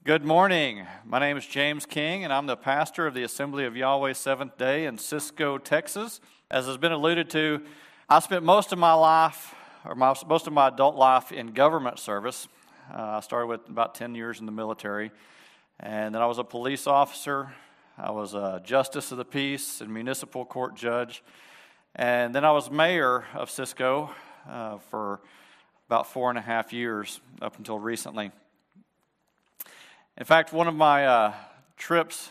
Good morning. My name is James King, and I'm the pastor of the Assembly of Yahweh Seventh Day in Cisco, Texas. As has been alluded to, I spent most of my life, most of my adult life in government service. I started with about 10 years in the military, and then I was a police officer. I was a justice of the peace and municipal court judge, and then I was mayor of Cisco for about 4.5 years up until recently. In fact, one of my trips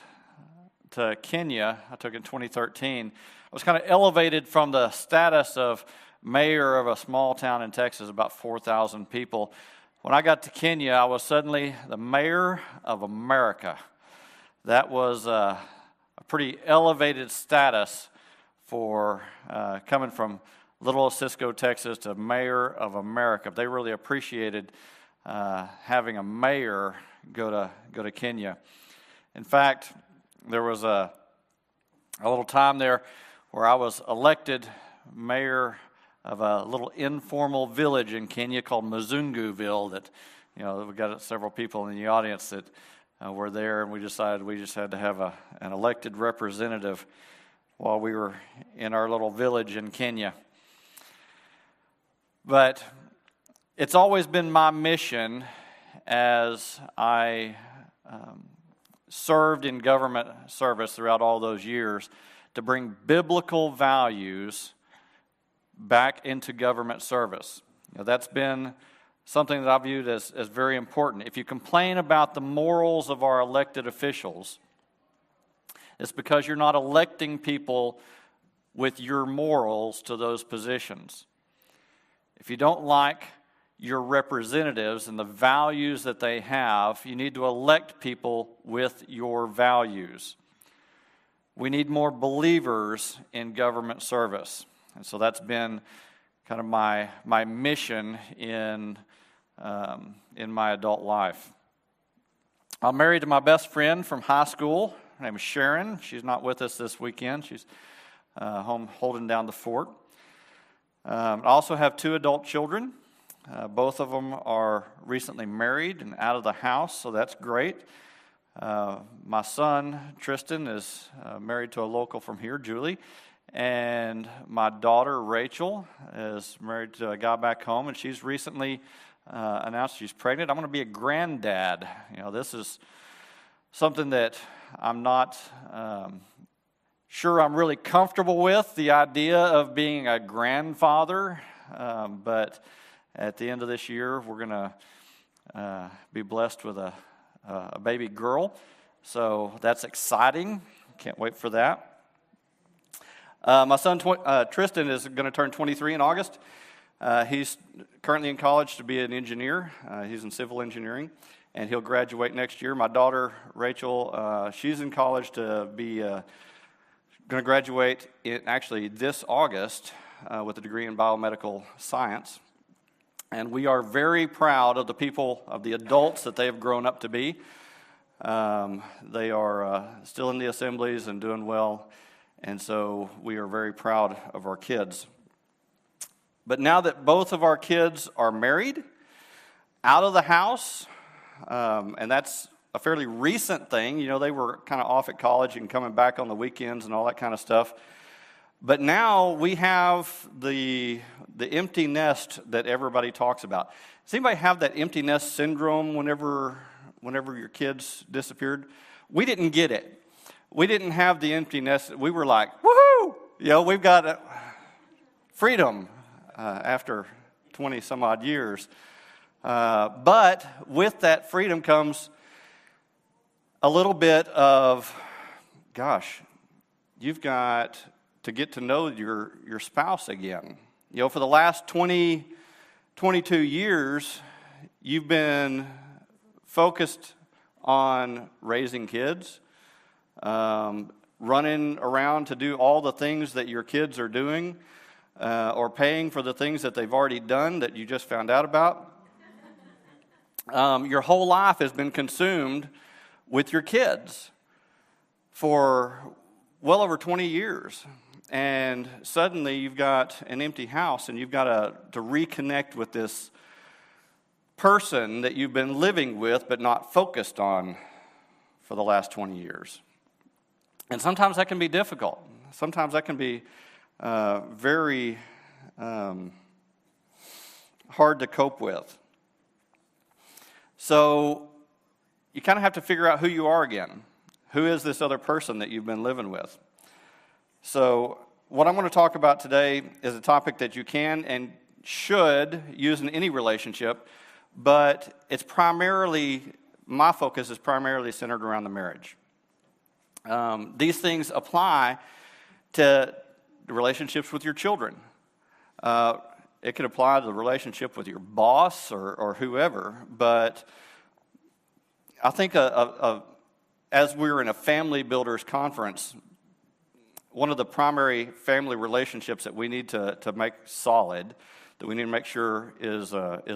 to Kenya, I took in 2013, I was kind of elevated from the status of mayor of a small town in Texas, about 4,000 people. When I got to Kenya, I was suddenly the mayor of America. That was a pretty elevated status for coming from little Cisco, Texas to mayor of America. They really appreciated having a mayor go to Kenya. In fact, there was a little time there where I was elected mayor of a little informal village in Kenya called Mzunguville. That, we got several people in the audience that were there, and we decided we just had to have an elected representative while we were in our little village in Kenya. But it's always been my mission as I served in government service throughout all those years to bring biblical values back into government service. That's been something that I viewed as very important. If you complain about the morals of our elected officials, it's because you're not electing people with your morals to those positions. If you don't like your representatives and the values that they have, you need to elect people with your values. We need more believers in government service. And so that's been kind of my mission in my adult life. I'm married to my best friend from high school. Her name is Sharon. She's not with us this weekend. She's home holding down the fort. I also have 2 adult children. Both of them are recently married and out of the house, so that's great. My son, Tristan, is married to a local from here, Julie, and my daughter, Rachel, is married to a guy back home, and she's recently announced she's pregnant. I'm going to be a granddad. This is something that I'm not sure I'm really comfortable with, the idea of being a grandfather, but at the end of this year, we're going to be blessed with a baby girl. So that's exciting. Can't wait for that. My son, Tristan, is going to turn 23 in August. He's currently in college to be an engineer. He's in civil engineering, and he'll graduate next year. My daughter, Rachel, she's in college to be going to graduate actually this August with a degree in biomedical science. And we are very proud of the people, of the adults that they have grown up to be. They are still in the assemblies and doing well, and so we are very proud of our kids. But now that both of our kids are married, out of the house, and that's a fairly recent thing. They were kind of off at college and coming back on the weekends and all that kind of stuff. But now we have the empty nest that everybody talks about. Does anybody have that empty nest syndrome whenever your kids disappeared? We didn't get it. We didn't have the empty nest. We were like, woohoo! We've got freedom after 20 some odd years. But with that freedom comes a little bit of, you've got to get to know your spouse again. For the last 22 years, you've been focused on raising kids, running around to do all the things that your kids are doing, or paying for the things that they've already done that you just found out about. Your whole life has been consumed with your kids for well over 20 years. And suddenly you've got an empty house, and you've got to reconnect with this person that you've been living with but not focused on for the last 20 years. And sometimes that can be difficult. Sometimes that can be very hard to cope with. So you kind of have to figure out who you are again. Who is this other person that you've been living with? So what I'm going to talk about today is a topic that you can and should use in any relationship, but my focus is primarily centered around the marriage. These things apply to the relationships with your children. It could apply to the relationship with your boss or whoever, but I think as we're in a family builders conference, one of the primary family relationships that we need to make solid, that we need to make sure is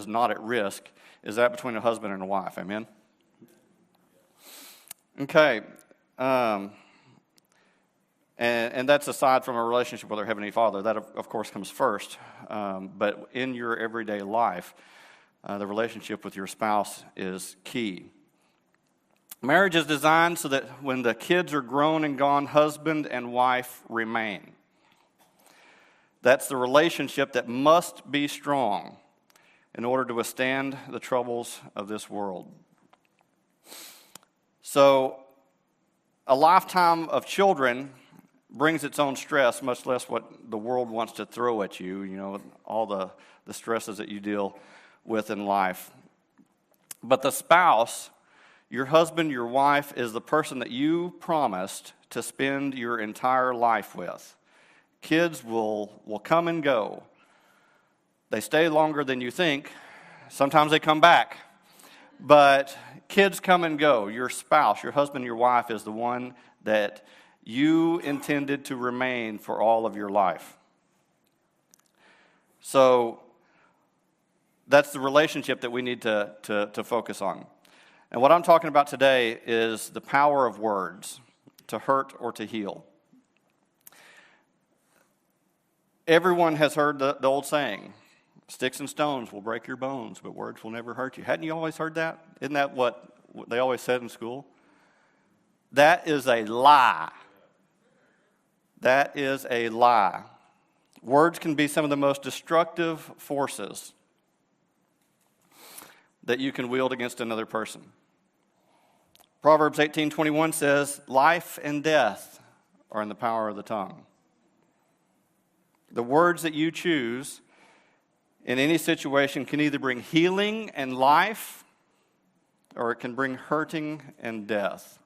not at risk, is that between a husband and a wife. Amen? Okay. And that's aside from a relationship with our Heavenly Father. That, of course, comes first. But in your everyday life, the relationship with your spouse is key. Marriage is designed so that when the kids are grown and gone, husband and wife remain. That's the relationship that must be strong in order to withstand the troubles of this world. So, a lifetime of children brings its own stress, much less what the world wants to throw at you, all the stresses that you deal with in life. But the spouse, your husband, your wife, is the person that you promised to spend your entire life with. Kids will come and go. They stay longer than you think. Sometimes they come back. But kids come and go. Your spouse, your husband, your wife is the one that you intended to remain for all of your life. So that's the relationship that we need to focus on. And what I'm talking about today is the power of words to hurt or to heal. Everyone has heard the old saying, sticks and stones will break your bones, but words will never hurt you. Hadn't you always heard that? Isn't that what they always said in school? That is a lie. That is a lie. Words can be some of the most destructive forces that you can wield against another person. Proverbs 18:21 says, life and death are in the power of the tongue. The words that you choose in any situation can either bring healing and life, or it can bring hurting and death.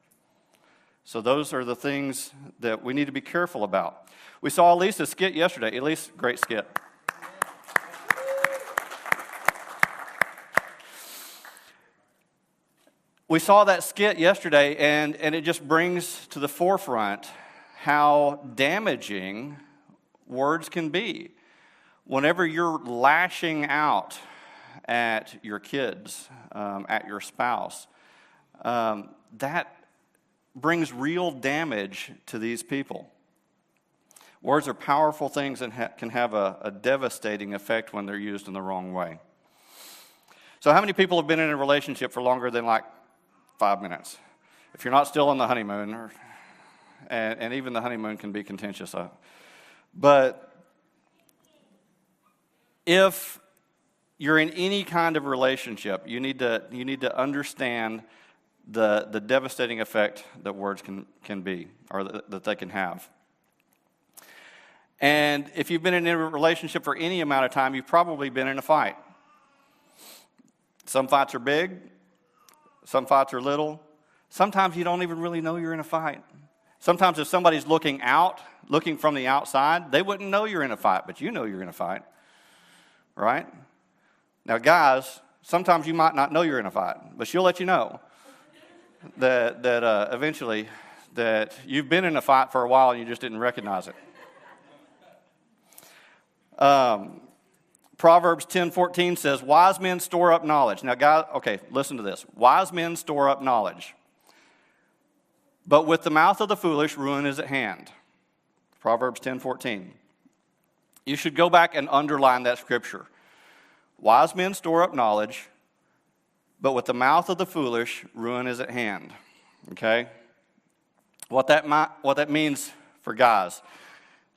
So those are the things that we need to be careful about. We saw Elisa's skit yesterday. Elise, great skit. We saw that skit yesterday, and it just brings to the forefront how damaging words can be. Whenever you're lashing out at your kids, at your spouse, that brings real damage to these people. Words are powerful things and can have a devastating effect when they're used in the wrong way. So how many people have been in a relationship for longer than 5 minutes? If you're not still on the honeymoon, and even the honeymoon can be contentious. But if you're in any kind of relationship, you need to understand the devastating effect that words can be, or that they can have. And if you've been in a relationship for any amount of time, you've probably been in a fight. Some fights are big, some fights are little. Sometimes you don't even really know you're in a fight. Sometimes if somebody's looking from the outside, they wouldn't know you're in a fight, but you know you're in a fight, right? Now, guys, sometimes you might not know you're in a fight, but she'll let you know that eventually that you've been in a fight for a while and you just didn't recognize it. Proverbs 10:14 says, wise men store up knowledge. Now, guys, okay, listen to this. Wise men store up knowledge, but with the mouth of the foolish, ruin is at hand. Proverbs 10:14. You should go back and underline that scripture. Wise men store up knowledge, but with the mouth of the foolish, ruin is at hand. Okay? What that means for guys,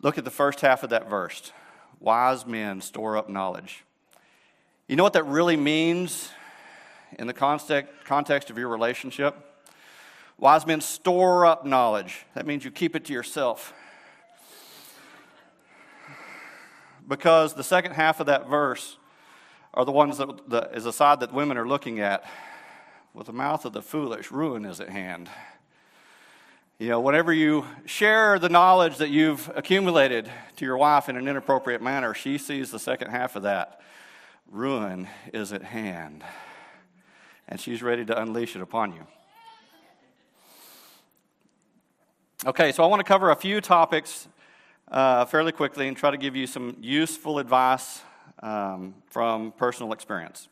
look at the first half of that verse. Wise men store up knowledge. You know what that really means in the context of your relationship? Wise men store up knowledge. That means you keep it to yourself. Because the second half of that verse are the ones that is the side that women are looking at. With the mouth of the foolish, ruin is at hand. You know, whenever you share the knowledge that you've accumulated to your wife in an inappropriate manner, she sees the second half of that. Ruin is at hand. And she's ready to unleash it upon you. Okay, so I want to cover a few topics fairly quickly and try to give you some useful advice from personal experience.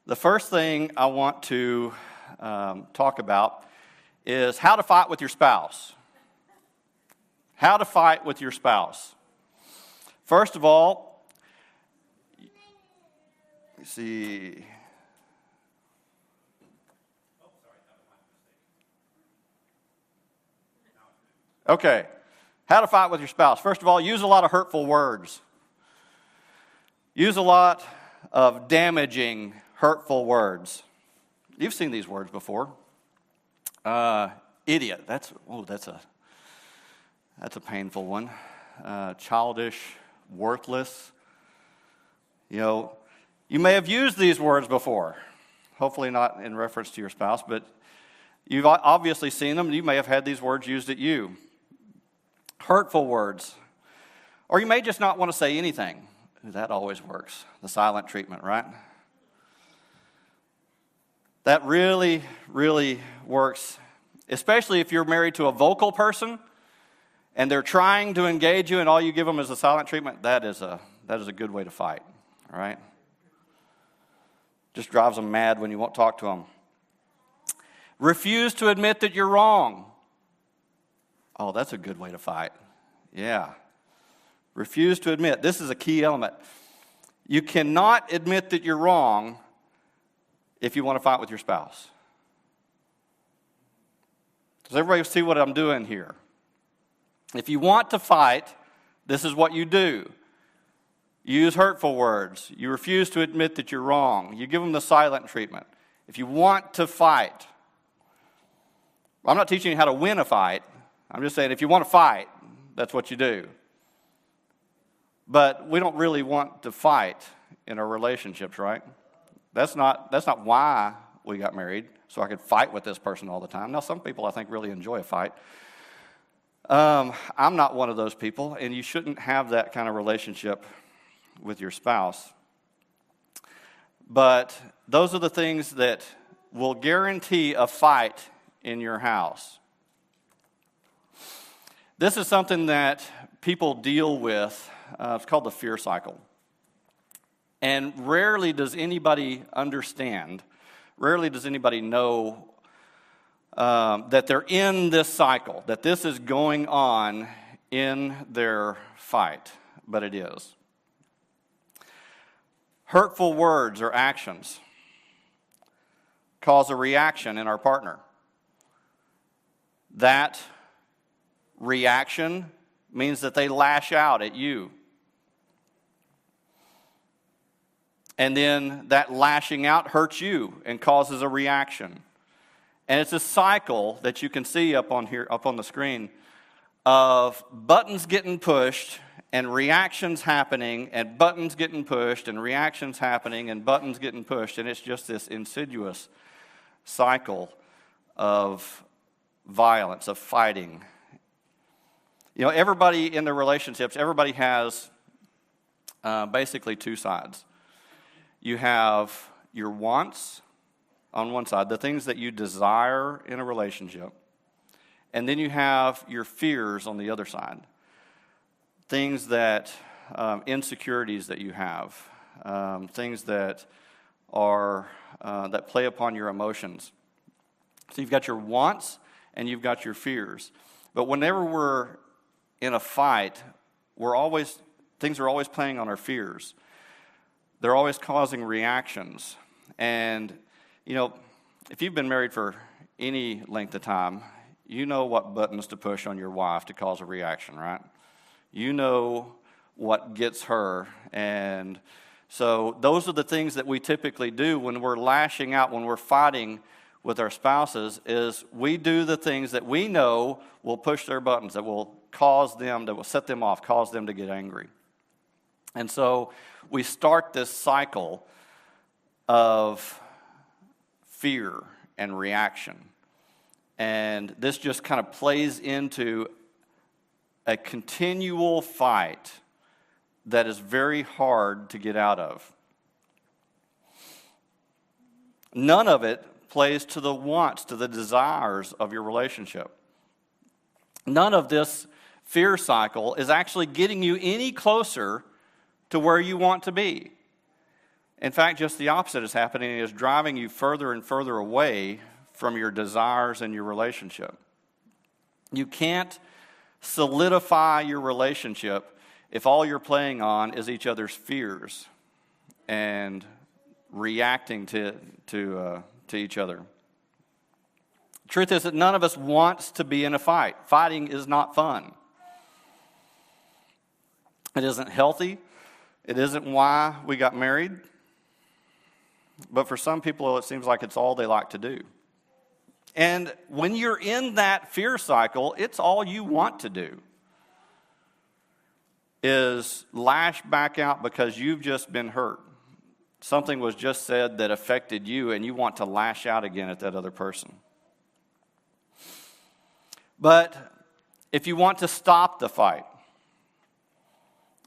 The first thing I want to talk about is how to fight with your spouse. How to fight with your spouse. First of all, let's see. Okay, how to fight with your spouse. First of all, use a lot of hurtful words. Use a lot of damaging, hurtful words. You've seen these words before. Idiot. That's a painful one. Childish, worthless. You know, you may have used these words before. Hopefully not in reference to your spouse, but you've obviously seen them. You may have had these words used at you. Hurtful words. Or you may just not want to say anything. That always works. The silent treatment, right? That really, really works, especially if you're married to a vocal person and they're trying to engage you and all you give them is a silent treatment. That is a good way to fight, all right? Just drives them mad when you won't talk to them. Refuse to admit that you're wrong. Oh, that's a good way to fight. Yeah. Refuse to admit. This is a key element. You cannot admit that you're wrong if you want to fight with your spouse. Does everybody see what I'm doing here? If you want to fight, this is what you do. You use hurtful words. You refuse to admit that you're wrong. You give them the silent treatment. If you want to fight, I'm not teaching you how to win a fight. I'm just saying if you want to fight, that's what you do. But we don't really want to fight in our relationships, right? That's not why we got married, so I could fight with this person all the time. Now, some people I think really enjoy a fight. I'm not one of those people, and you shouldn't have that kind of relationship with your spouse. But those are the things that will guarantee a fight in your house. This is something that people deal with. It's called the fear cycle. And rarely does anybody understand, rarely does anybody know that they're in this cycle, that this is going on in their fight, but it is. Hurtful words or actions cause a reaction in our partner. That reaction means that they lash out at you. And then that lashing out hurts you and causes a reaction. And it's a cycle that you can see up on the screen of buttons getting pushed and reactions happening and buttons getting pushed and reactions happening and buttons getting pushed. And it's just this insidious cycle of violence, of fighting. You know, everybody in the relationships, everybody has basically two sides. You have your wants on one side, the things that you desire in a relationship. And then you have your fears on the other side. Things that, insecurities that you have. Things that are, that play upon your emotions. So you've got your wants and you've got your fears. But whenever we're in a fight, things are always playing on our fears. They're always causing reactions. And, if you've been married for any length of time, you know what buttons to push on your wife to cause a reaction, right? You know what gets her. And so those are the things that we typically do when we're lashing out, when we're fighting with our spouses, is we do the things that we know will push their buttons, that will set them off, cause them to get angry. And so we start this cycle of fear and reaction. And this just kind of plays into a continual fight that is very hard to get out of. None of it plays to the wants, to the desires of your relationship. None of this fear cycle is actually getting you any closer to where you want to be. In fact, just the opposite is happening. It is driving you further and further away from your desires and your relationship. You can't solidify your relationship if all you're playing on is each other's fears and reacting to each other. Truth is that none of us wants to be in a fight. Fighting is not fun. It isn't healthy. It isn't why we got married. But for some people, it seems like it's all they like to do. And when you're in that fear cycle, it's all you want to do is lash back out because you've just been hurt. Something was just said that affected you, and you want to lash out again at that other person. But if you want to stop the fight,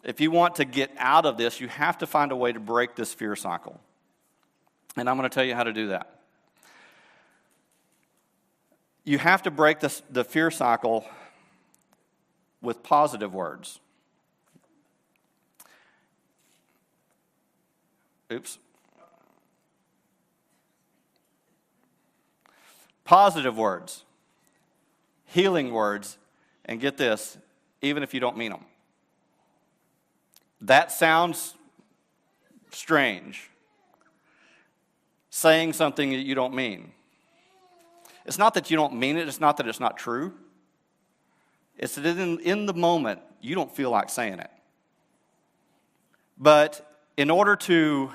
if you want to get out of this, you have to find a way to break this fear cycle. And I'm going to tell you how to do that. You have to break the fear cycle with positive words. Positive words, healing words, and get this, even if you don't mean them. That sounds strange. Saying something that you don't mean. It's not that you don't mean it. It's not that it's not true. It's that in the moment, you don't feel like saying it. But in order to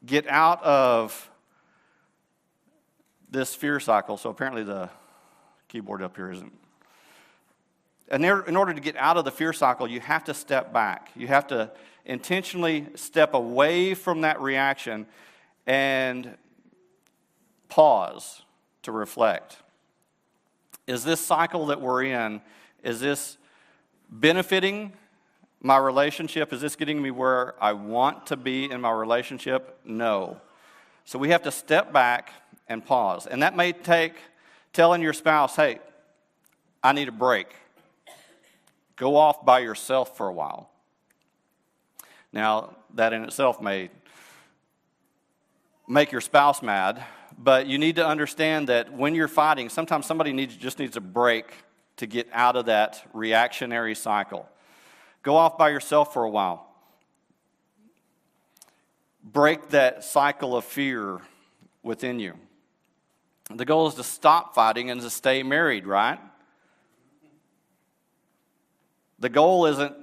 get out of this fear cycle, so apparently the keyboard up here isn't. And in order to get out of the fear cycle, you have to step back. You have to intentionally step away from that reaction and pause to reflect. Is this cycle that we're in, is this benefiting my relationship? Is this getting me where I want to be in my relationship? No. So we have to step back and pause. And that may take telling your spouse, hey, I need a break. Go off by yourself for a while. Now, that in itself may make your spouse mad, but you need to understand that when you're fighting, sometimes somebody just needs a break to get out of that reactionary cycle. Go off by yourself for a while. Break that cycle of fear within you. The goal is to stop fighting and to stay married, right? The goal isn't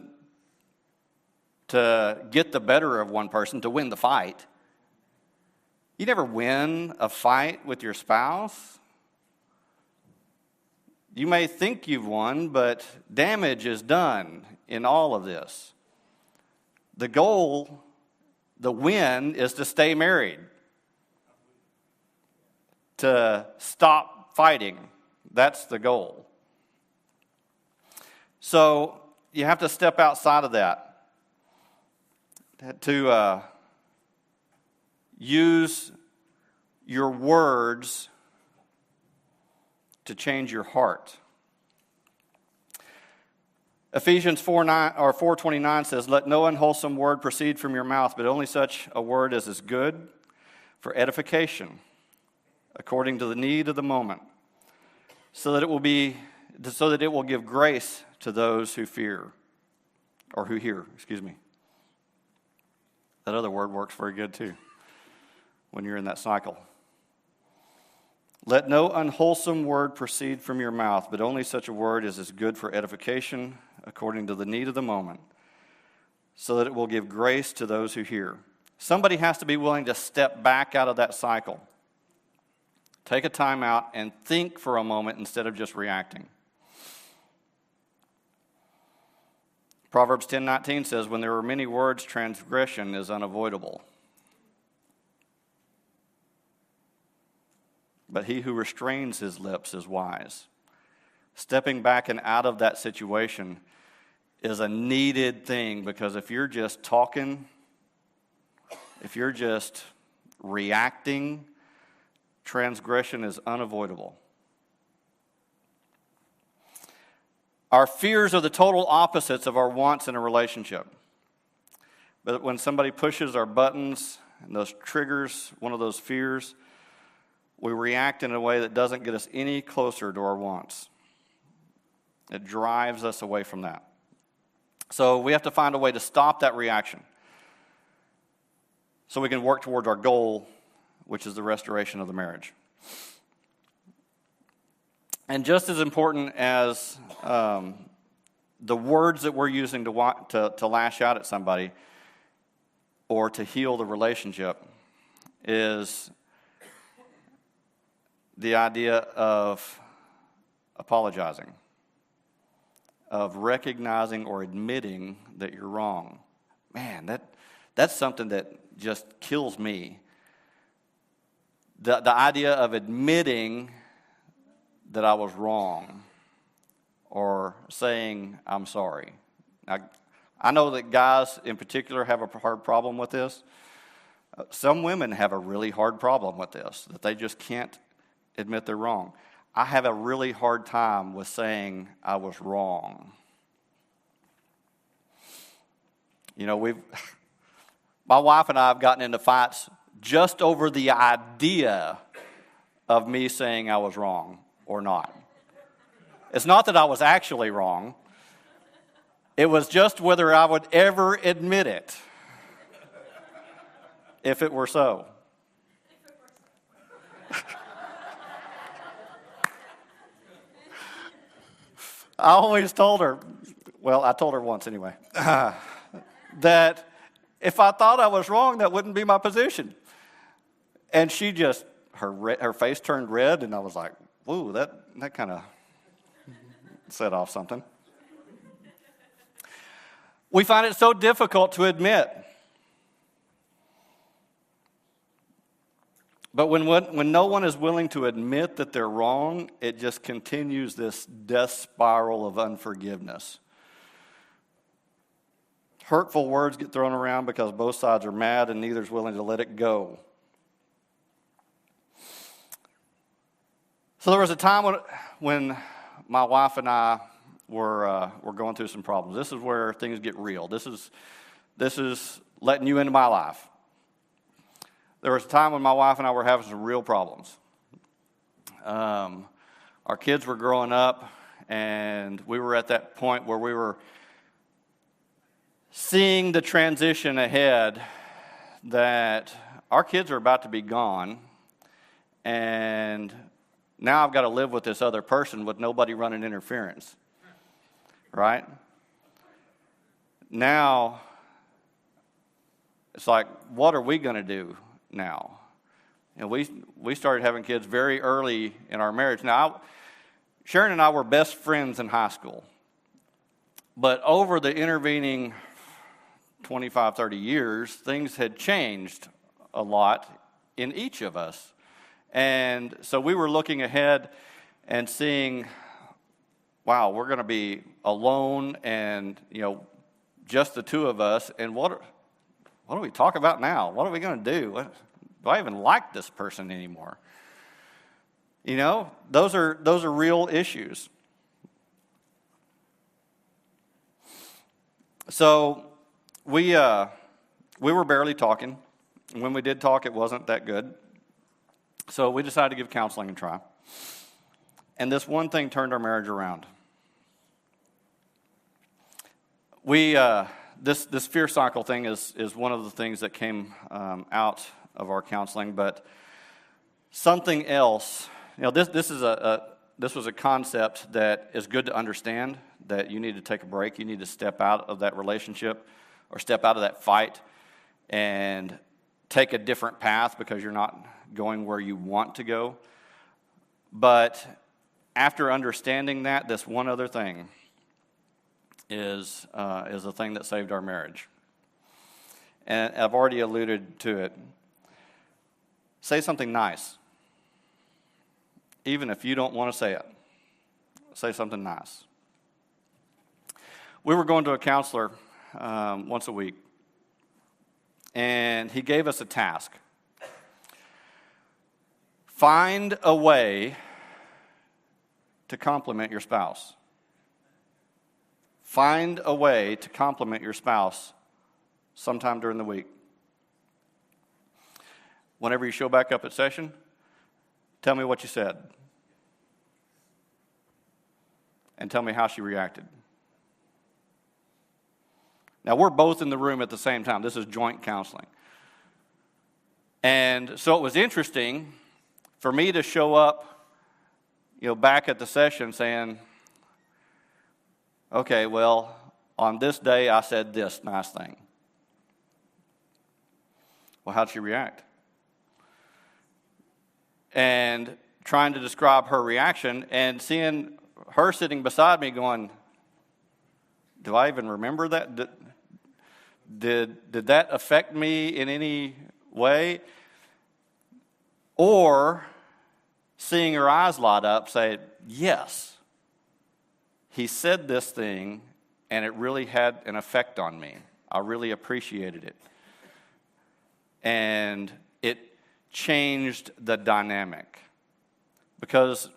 to get the better of one person, to win the fight. You never win a fight with your spouse. You may think you've won, but damage is done in all of this. The goal, the win, is to stay married. To stop fighting. That's the goal. So you have to step outside of that. To use your words to change your heart. Ephesians 4:29 says, "Let no unwholesome word proceed from your mouth, but only such a word as is good for edification, according to the need of the moment, so that it will give grace to those who hear. That other word works very good too. when you're in that cycle. Let no unwholesome word proceed from your mouth, but only such a word as is good for edification according to the need of the moment, so that it will give grace to those who hear. Somebody has to be willing to step back out of that cycle. Take a time out and think for a moment instead of just reacting. Proverbs 10:19 says, when there are many words, transgression is unavoidable. But he who restrains his lips is wise. Stepping back and out of that situation is a needed thing, because if you're just talking, if you're just reacting, transgression is unavoidable. Our fears are the total opposites of our wants in a relationship. But when somebody pushes our buttons and those triggers one of those fears, we react in a way that doesn't get us any closer to our wants. It drives us away from that. So we have to find a way to stop that reaction so we can work towards our goal, which is the restoration of the marriage. And just as important as the words that we're using to lash out at somebody or to heal the relationship is the idea of apologizing, of recognizing or admitting that you're wrong. Man, that's something that just kills me. The idea of admitting that I was wrong or saying I'm sorry. I know that guys in particular have a hard problem with this. Some women have a really hard problem with this, that they just can't admit they're wrong. I have a really hard time with saying I was wrong. You know, my wife and I have gotten into fights just over the idea of me saying I was wrong or not. It's not that I was actually wrong. It was just whether I would ever admit it, if it were so. I always told her, well, I told her once anyway, that if I thought I was wrong, that wouldn't be my position. And she just, her face turned red, and I was like, whoa, that kind of set off something. We find it so difficult to admit. But when no one is willing to admit that they're wrong, it just continues this death spiral of unforgiveness. Hurtful words get thrown around because both sides are mad and neither is willing to let it go. So there was a time when my wife and I were going through some problems. This is where things get real. This is letting you into my life. There was a time when my wife and I were having some real problems. Our kids were growing up, and we were at that point where we were seeing the transition ahead that our kids are about to be gone, and now I've got to live with this other person with nobody running interference, right? Now, it's like, what are we going to do now? And we started having kids very early in our marriage. Now, Sharon and I were best friends in high school. But over the intervening 25, 30 years, things had changed a lot in each of us. And so we were looking ahead and seeing, wow, we're going to be alone and, just the two of us. And what do we talk about now? What are we going to do? Do I even like this person anymore? Those are real issues. So we were barely talking. When we did talk, it wasn't that good. So we decided to give counseling a try. And this one thing turned our marriage around. This fear cycle thing is one of the things that came out of our counseling, but something else. This was a concept that is good to understand, that you need to take a break, you need to step out of that relationship or step out of that fight and take a different path because you're not going where you want to go. But after understanding that, this one other thing is the thing that saved our marriage. And I've already alluded to it. Say something nice. Even if you don't want to say it, say something nice. We were going to a counselor once a week, and he gave us a task. Find a way to compliment your spouse. Find a way to compliment your spouse sometime during the week. Whenever you show back up at session, tell me what you said. And tell me how she reacted. Now, we're both in the room at the same time. This is joint counseling. And so it was interesting for me to show up, back at the session saying, okay, well, on this day I said this nice thing. Well, how'd she react? And trying to describe her reaction and seeing her sitting beside me going, do I even remember that? Did that affect me in any way? Or seeing her eyes light up, say, yes, he said this thing and it really had an effect on me. I really appreciated it. And it changed the dynamic. Because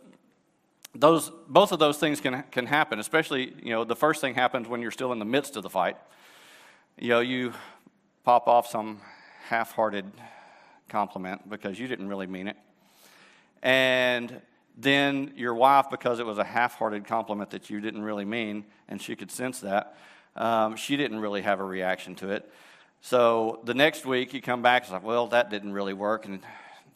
both of those things can happen, especially, the first thing happens when you're still in the midst of the fight. You pop off some half-hearted compliment because you didn't really mean it. And then your wife, because it was a half-hearted compliment that you didn't really mean, and she could sense that, she didn't really have a reaction to it. So the next week you come back and it's like, well, that didn't really work, and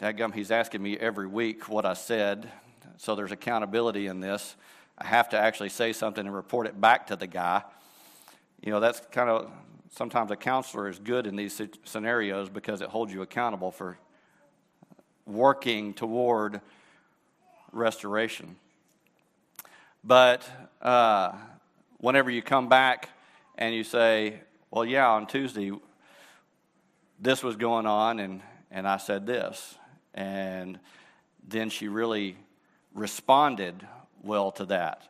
dadgum, he's asking me every week what I said, so there's accountability in this. I have to actually say something and report it back to the guy. That's kind of, sometimes a counselor is good in these scenarios because it holds you accountable for working toward restoration. But whenever you come back and you say, well, yeah, on Tuesday, this was going on, and I said this. And then she really responded well to that.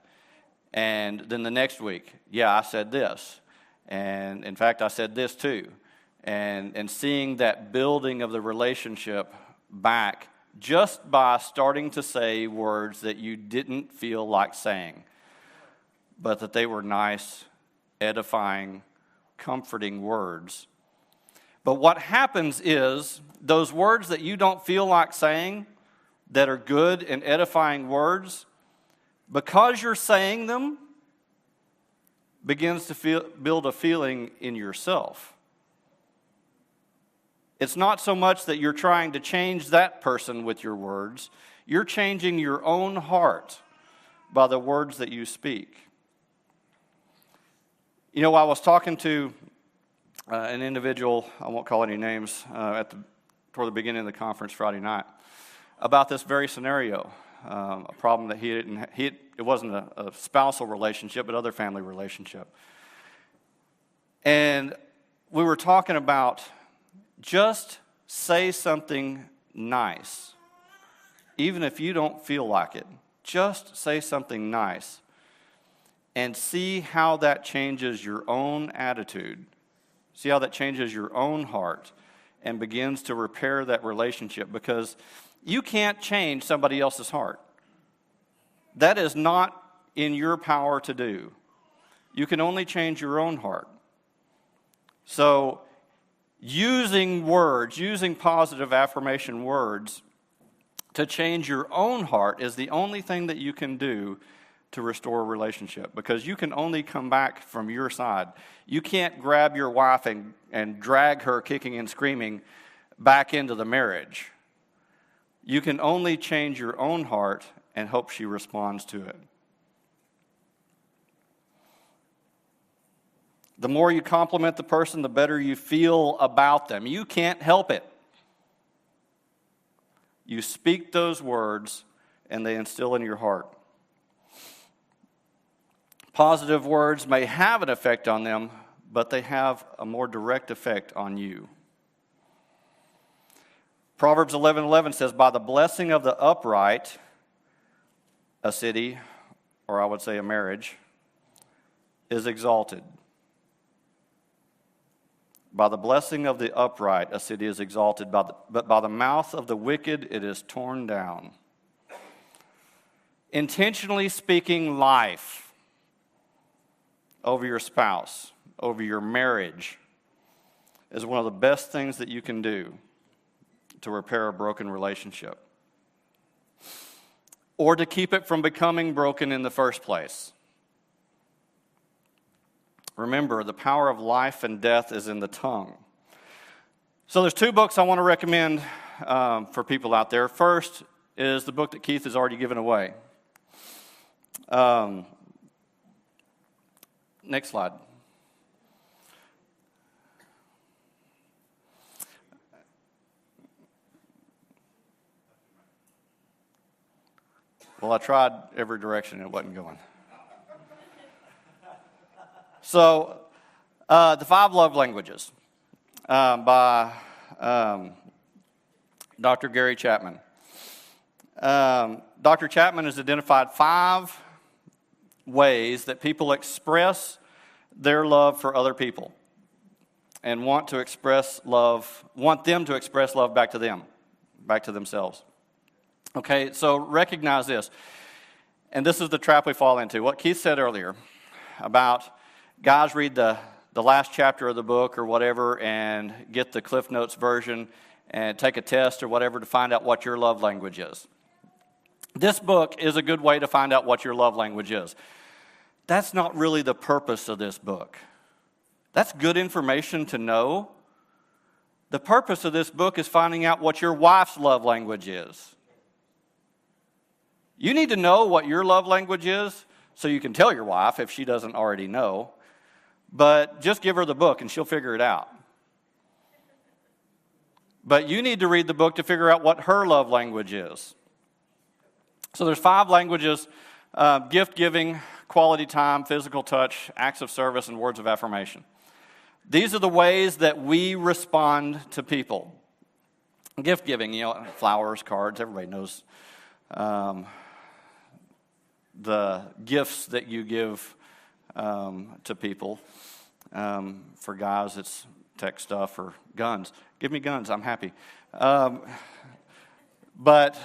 And then the next week, yeah, I said this. And in fact, I said this too. And seeing that building of the relationship back just by starting to say words that you didn't feel like saying, but that they were nice, edifying, comforting words. But what happens is those words that you don't feel like saying, that are good and edifying words, because you're saying them, begins to build a feeling in yourself. It's not so much that you're trying to change that person with your words. You're changing your own heart by the words that you speak. I was talking to an individual, I won't call any names, toward the beginning of the conference Friday night, about this very scenario, a problem that it wasn't a spousal relationship, but other family relationship. And we were talking about just say something nice. Even if you don't feel like it, just say something nice and see how that changes your own attitude. See how that changes your own heart and begins to repair that relationship, because you can't change somebody else's heart. That is not in your power to do. You can only change your own heart. So using words, using positive affirmation words to change your own heart is the only thing that you can do to restore a relationship, because you can only come back from your side. You can't grab your wife and drag her kicking and screaming back into the marriage. You can only change your own heart and hope she responds to it. The more you compliment the person, the better you feel about them. You can't help it. You speak those words, and they instill in your heart. Positive words may have an effect on them, but they have a more direct effect on you. Proverbs 11:11 says, "By the blessing of the upright, a city," or I would say a marriage, "is exalted." By the blessing of the upright, a city is exalted, but by the mouth of the wicked, it is torn down. Intentionally speaking life over your spouse, over your marriage, is one of the best things that you can do to repair a broken relationship, or to keep it from becoming broken in the first place. Remember, the power of life and death is in the tongue. So there's two books I want to recommend for people out there. First is the book that Keith has already given away. Next slide. Well, I tried every direction and it wasn't going. So, The 5 Love Languages by Dr. Gary Chapman. Dr. Chapman has identified 5 ways that people express their love for other people and want them to express love back to them, back to themselves. Okay, so recognize this. And this is the trap we fall into. What Keith said earlier about guys read the last chapter of the book or whatever and get the Cliff Notes version and take a test or whatever to find out what your love language is. This book is a good way to find out what your love language is. That's not really the purpose of this book. That's good information to know. The purpose of this book is finding out what your wife's love language is. You need to know what your love language is so you can tell your wife if she doesn't already know. But just give her the book and she'll figure it out. But you need to read the book to figure out what her love language is. So there's 5 languages: gift giving, quality time, physical touch, acts of service, and words of affirmation. These are the ways that we respond to people. Gift giving, flowers, cards, everybody knows the gifts that you give to people. For guys, it's tech stuff or guns. Give me guns, I'm happy. But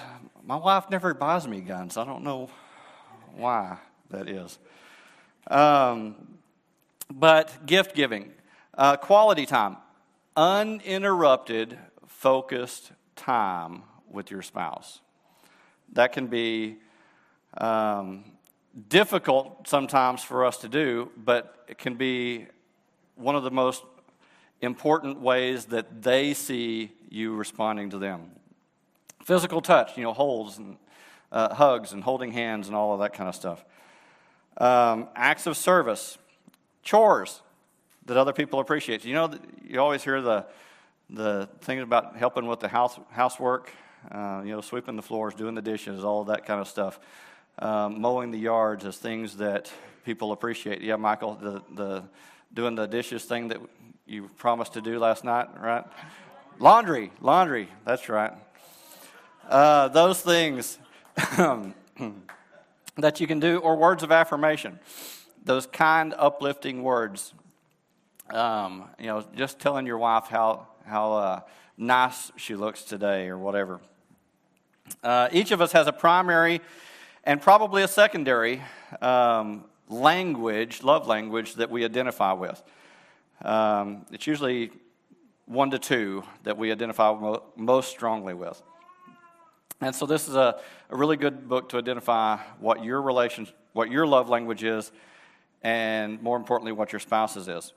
my wife never buys me guns. I don't know why that is. But gift giving, quality time, uninterrupted, focused time with your spouse. That can be difficult sometimes for us to do, but it can be one of the most important ways that they see you responding to them. Physical touch, holds and hugs and holding hands and all of that kind of stuff. Acts of service, chores that other people appreciate. You always hear the thing about helping with the housework, sweeping the floors, doing the dishes, all of that kind of stuff. Mowing the yards as things that people appreciate. Yeah, Michael, the doing the dishes thing that you promised to do last night, right? Laundry, that's right. Those things that you can do, or words of affirmation. Those kind, uplifting words. Just telling your wife how nice she looks today or whatever. Each of us has a primary and probably a secondary love language that we identify with. It's usually 1 to 2 that we identify most strongly with. And so this is a really good book to identify what your love language is, and more importantly, what your spouse's is.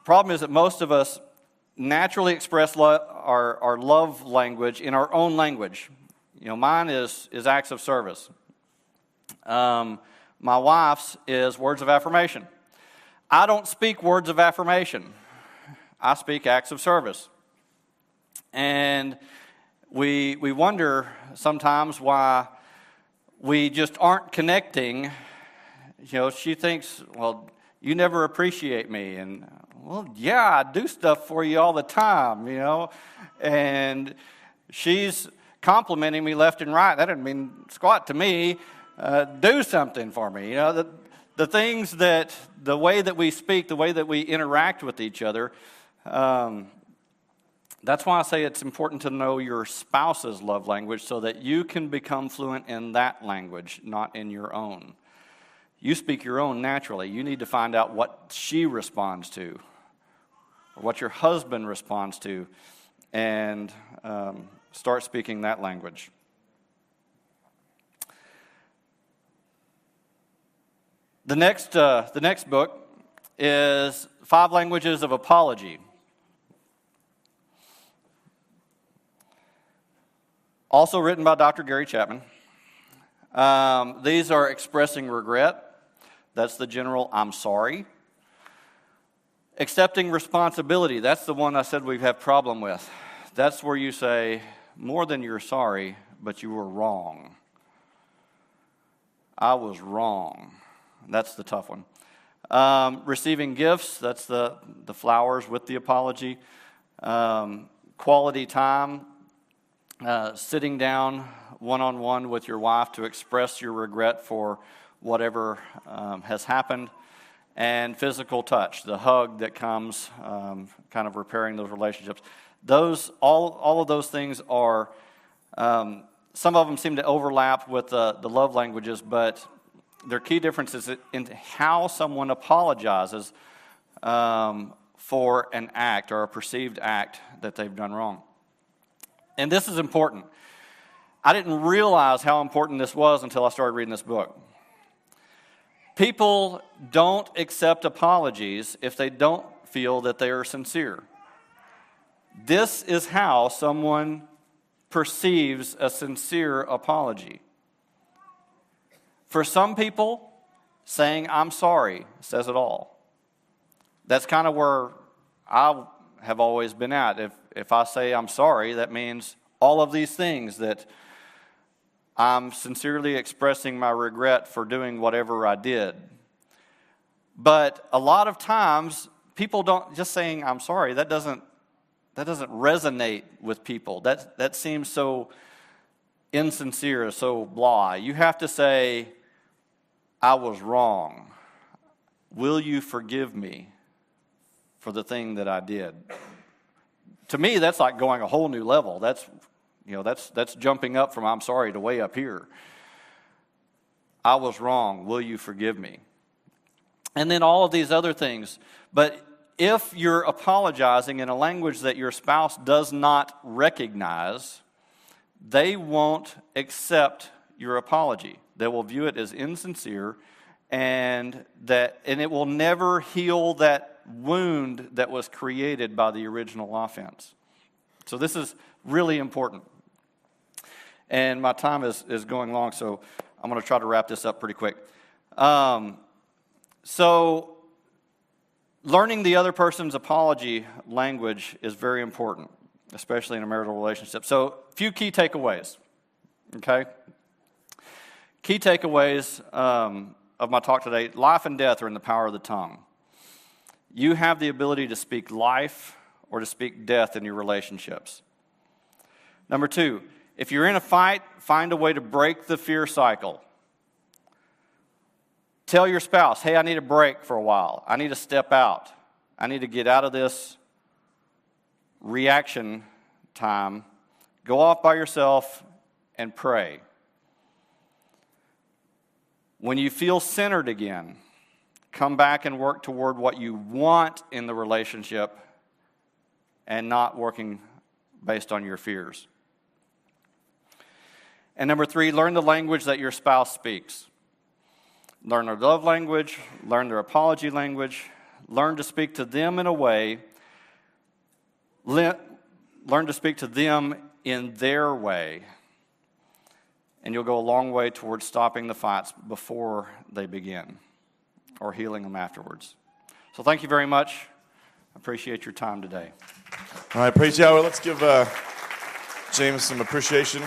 Problem is that most of us naturally express our love language in our own language. Mine is acts of service. My wife's is words of affirmation. I don't speak words of affirmation. I speak acts of service. And we wonder sometimes why we just aren't connecting. She thinks, well, you never appreciate me. And, well, yeah, I do stuff for you all the time, And she's complimenting me left and right. That doesn't mean squat to me. Do something for me. The things that, the way that we speak, the way that we interact with each other, that's why I say it's important to know your spouse's love language so that you can become fluent in that language, not in your own. You speak your own naturally. You need to find out what she responds to or what your husband responds to and start speaking that language. The next book is 5 Languages of Apology. Also written by Dr. Gary Chapman. These are expressing regret. That's the general I'm sorry. Accepting responsibility. That's the one I said we have problem with. That's where you say, more than you're sorry, but you were wrong. I was wrong. That's the tough one. Receiving gifts. That's the flowers with the apology. Quality time. Sitting down one-on-one with your wife to express your regret for whatever has happened, and physical touch, the hug that comes, kind of repairing those relationships. All of those things are, some of them seem to overlap with the love languages, but their key differences in how someone apologizes for an act or a perceived act that they've done wrong. And this is important. I didn't realize how important this was until I started reading this book. People don't accept apologies if they don't feel that they are sincere. This is how someone perceives a sincere apology. For some people, saying I'm sorry says it all. That's kind of where I have always been at. If I say I'm sorry, that means all of these things that I'm sincerely expressing my regret for doing whatever I did. But a lot of times, people don't, just saying I'm sorry, that doesn't resonate with people. That seems so insincere, so blah. You have to say, I was wrong. Will you forgive me for the thing that I did? To me, that's like going a whole new level. That's jumping up from I'm sorry to way up here. I was wrong. Will you forgive me? And then all of these other things. But if you're apologizing in a language that your spouse does not recognize, they won't accept your apology. They will view it as insincere, and it will never heal that wound that was created by the original offense. So this is really important. And my time is going long, so I'm going to try to wrap this up pretty quick. So learning the other person's apology language is very important, especially in a marital relationship. So a few key takeaways, okay? Key takeaways of my talk today: life and death are in the power of the tongue. You have the ability to speak life or to speak death in your relationships. Number 2, if you're in a fight, find a way to break the fear cycle. Tell your spouse, hey, I need a break for a while. I need to step out. I need to get out of this reaction time. Go off by yourself and pray. When you feel centered again, come back and work toward what you want in the relationship and not working based on your fears. And number 3, learn the language that your spouse speaks. Learn their love language, learn their apology language, learn to speak to them in a way learn to speak to them in their way, and you'll go a long way towards stopping the fights before they begin or healing them afterwards. So thank you very much. I appreciate your time today. All right, praise Yahweh. Let's give James some appreciation.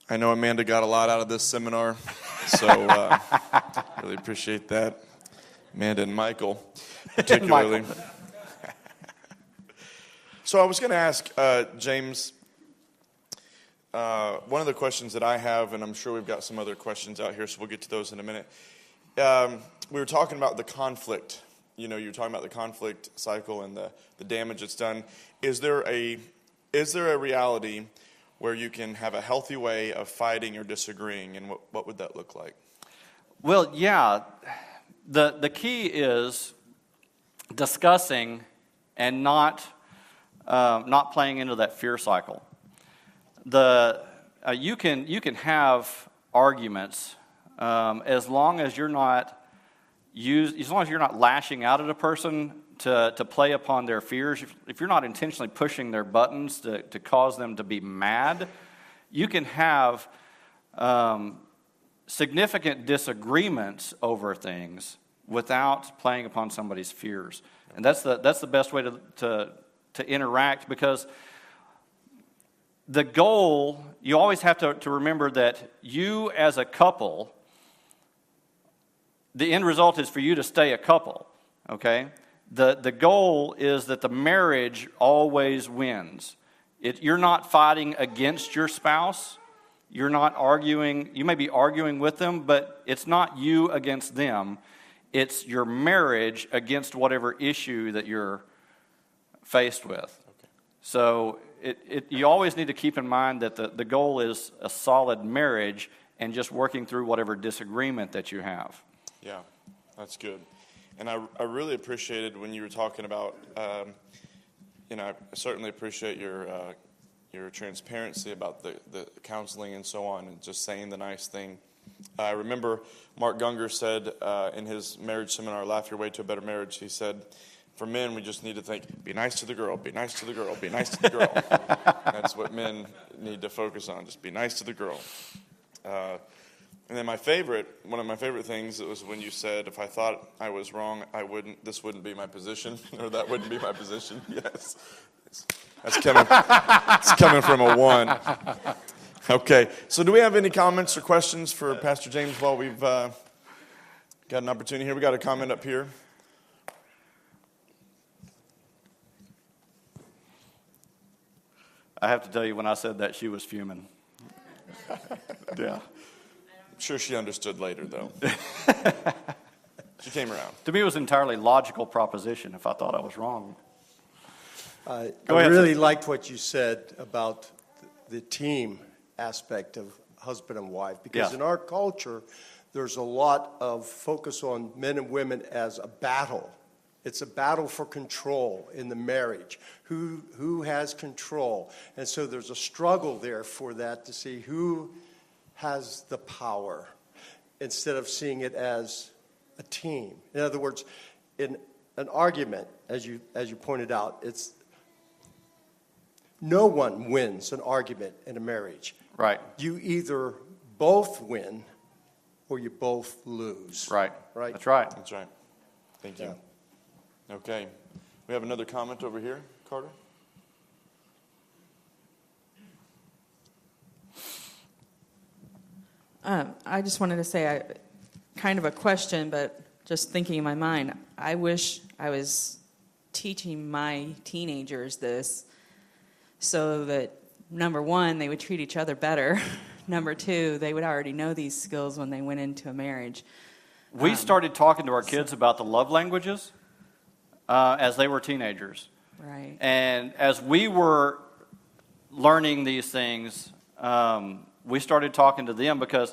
I know Amanda got a lot out of this seminar, so really appreciate that. Amanda and Michael, particularly. So I was going to ask James, one of the questions that I have, and I'm sure we've got some other questions out here, so we'll get to those in a minute. We were talking about the conflict. You know, you were talking about the conflict cycle and the damage it's done. Is there a reality where you can have a healthy way of fighting or disagreeing, and what would that look like? Well, yeah. The key is discussing and not playing into that fear cycle. You can have arguments as long as you're not lashing out at a person to play upon their fears. If you're not intentionally pushing their buttons to cause them to be mad, you can have significant disagreements over things without playing upon somebody's fears. And that's the best way to interact, because the goal, you always have to remember that you as a couple, the end result is for you to stay a couple, okay? The goal is that the marriage always wins. You're not fighting against your spouse. You're not arguing. You may be arguing with them, but it's not you against them. It's your marriage against whatever issue that you're faced with. Okay. So you always need to keep in mind that the goal is a solid marriage and just working through whatever disagreement that you have. Yeah, that's good. And I really appreciated when you were talking about, I certainly appreciate your transparency about the counseling and so on, and just saying the nice thing. I remember Mark Gungor said in his marriage seminar, Laugh Your Way to a Better Marriage, he said, for men, we just need to think, be nice to the girl, be nice to the girl, be nice to the girl. That's what men need to focus on, just be nice to the girl. And then one of my favorite things was when you said, if I thought I was wrong, this wouldn't be my position, or that wouldn't be my position. Yes. It's coming from a one. Okay. So do we have any comments or questions for Pastor James while we've got an opportunity here? We got a comment up here. I have to tell you, when I said that, she was fuming. Yeah. I'm sure she understood later, though. She came around. To me, it was an entirely logical proposition if I thought I was wrong. I really liked what you said about the team aspect of husband and wife, because in our culture, there's a lot of focus on men and women as a battle. It's a battle for control in the marriage. Who has control? And so there's a struggle there for that, to see who has the power, instead of seeing it as a team. In other words, in an argument, as you pointed out, it's no one wins an argument in a marriage. Right. You either both win or you both lose. Right. Right. That's right. That's right. Thank you. Yeah. Okay. We have another comment over here, Carter. I just wanted to say, kind of a question, but just thinking in my mind, I wish I was teaching my teenagers this, so that, number one, they would treat each other better. Number two, they would already know these skills when they went into a marriage. We started talking to our kids about the love languages as they were teenagers. Right. And as we were learning these things, we started talking to them, because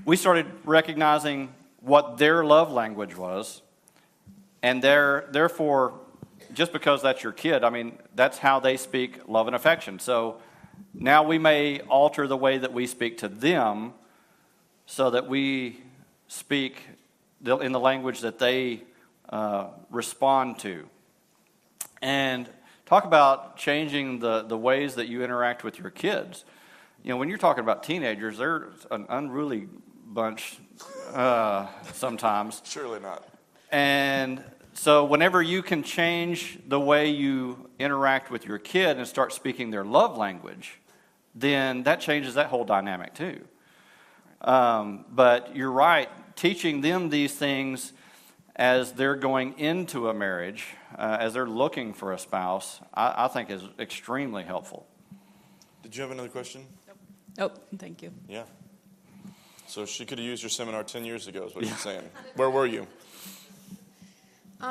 we started recognizing what their love language was. And therefore, just because that's your kid, I mean, that's how they speak love and affection. So now we may alter the way that we speak to them so that we speak in the language that they respond to. And talk about changing the ways that you interact with your kids. You know, when you're talking about teenagers, they're an unruly bunch sometimes. Surely not. And so whenever you can change the way you interact with your kid and start speaking their love language, then that changes that whole dynamic too. But you're right, teaching them these things as they're going into a marriage, as they're looking for a spouse, I think is extremely helpful. Did you have another question? Oh, thank you. Yeah. So she could have used your seminar 10 years ago is what you're saying. Where were you?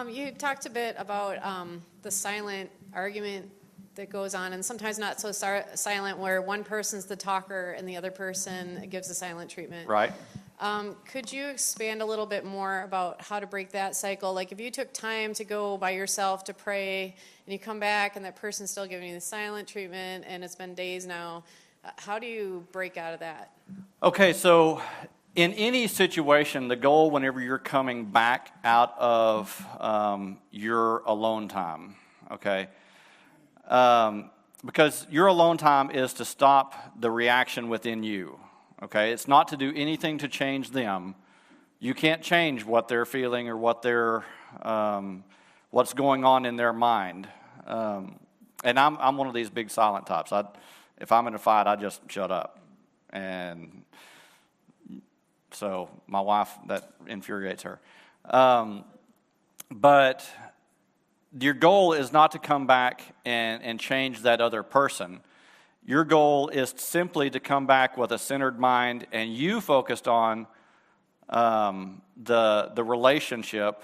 You talked a bit about the silent argument that goes on, and sometimes not so silent, where one person's the talker and the other person gives the silent treatment. Right. Could you expand a little bit more about how to break that cycle? Like if you took time to go by yourself to pray, and you come back and that person's still giving you the silent treatment, and it's been days now, how do you break out of that? Okay, so in any situation, the goal whenever you're coming back out of your alone time, okay, because your alone time is to stop the reaction within you, okay? It's not to do anything to change them. You can't change what they're feeling or what they're, what's going on in their mind. And I'm one of these big silent types. If I'm in a fight, I just shut up. And so my wife, that infuriates her. But your goal is not to come back and change that other person. Your goal is simply to come back with a centered mind and you focused on the relationship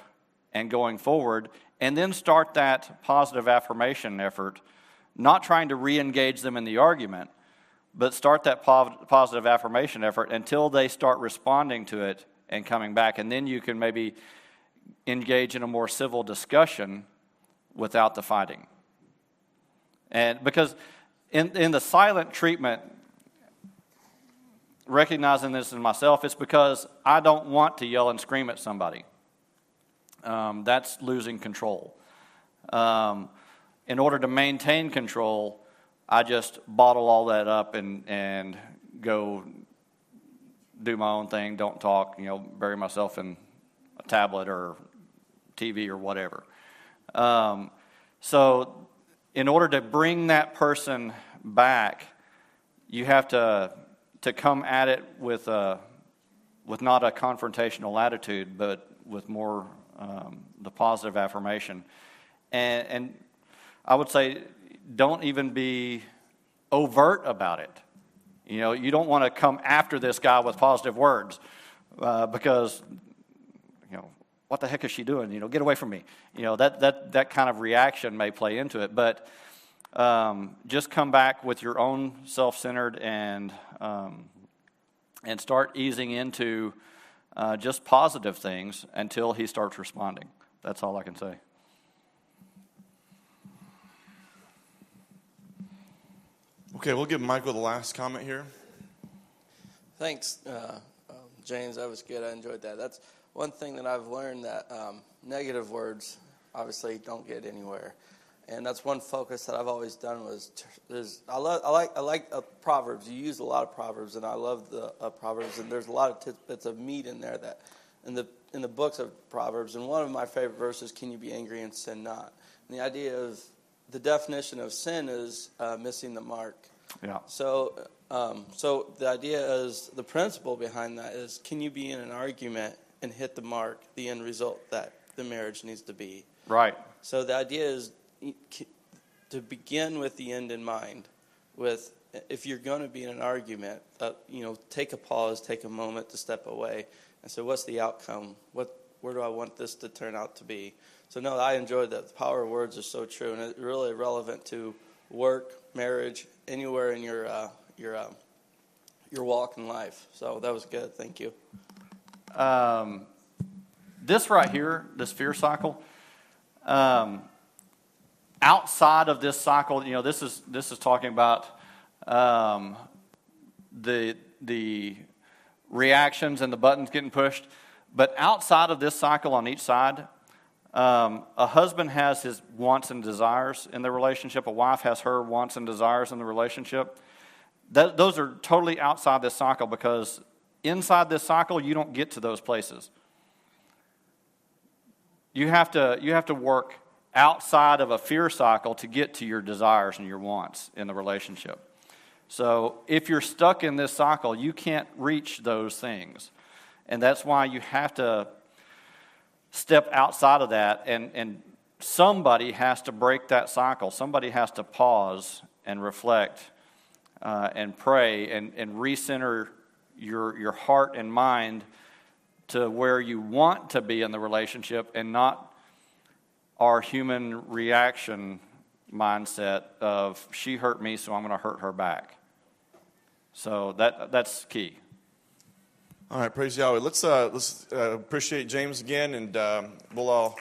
and going forward, and then start that positive affirmation effort, not trying to re-engage them in the argument, but start that positive affirmation effort until they start responding to it and coming back. And then you can maybe engage in a more civil discussion without the fighting. And because in the silent treatment, recognizing this in myself, it's because I don't want to yell and scream at somebody. That's losing control. In order to maintain control, I just bottle all that up and go do my own thing, don't talk, bury myself in a tablet or TV or whatever. So in order to bring that person back, you have to come at it with not a confrontational attitude, but with more the positive affirmation. And I would say don't even be overt about it. You don't want to come after this guy with positive words because, what the heck is she doing? Get away from me. That kind of reaction may play into it. But just come back with your own self-centered and start easing into just positive things until he starts responding. That's all I can say. Okay, we'll give Michael the last comment here. Thanks, James. That was good. I enjoyed that. That's one thing that I've learned, that negative words obviously don't get anywhere, and that's one focus that I've always done. I like Proverbs. You use a lot of Proverbs, and I love the Proverbs. And there's a lot of tidbits of meat in there that in the books of Proverbs. And one of my favorite verses: "Can you be angry and sin not?" And the idea of the definition of sin is missing the mark. Yeah. So the idea is, the principle behind that is, can you be in an argument and hit the mark, the end result that the marriage needs to be? Right. So the idea is to begin with the end in mind. If you're going to be in an argument, take a pause, take a moment to step away, and say, what's the outcome? Where do I want this to turn out to be? So no, I enjoyed that. The power of words is so true, and it's really relevant to work, marriage, anywhere in your walk in life. So that was good. Thank you. This right here, this fear cycle, outside of this cycle, this is talking about the reactions and the buttons getting pushed. But outside of this cycle on each side, A husband has his wants and desires in the relationship. A wife has her wants and desires in the relationship. Those are totally outside this cycle, because inside this cycle, you don't get to those places. You have to work outside of a fear cycle to get to your desires and your wants in the relationship. So if you're stuck in this cycle, you can't reach those things. And that's why you have to step outside of that, and somebody has to break that cycle. Somebody has to pause and reflect and pray and recenter your heart and mind to where you want to be in the relationship, and not our human reaction mindset of, she hurt me, so I'm going to hurt her back. So that's key. All right, praise Yahweh. Let's appreciate James again, and we'll all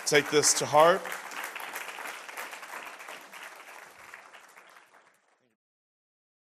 take this to heart.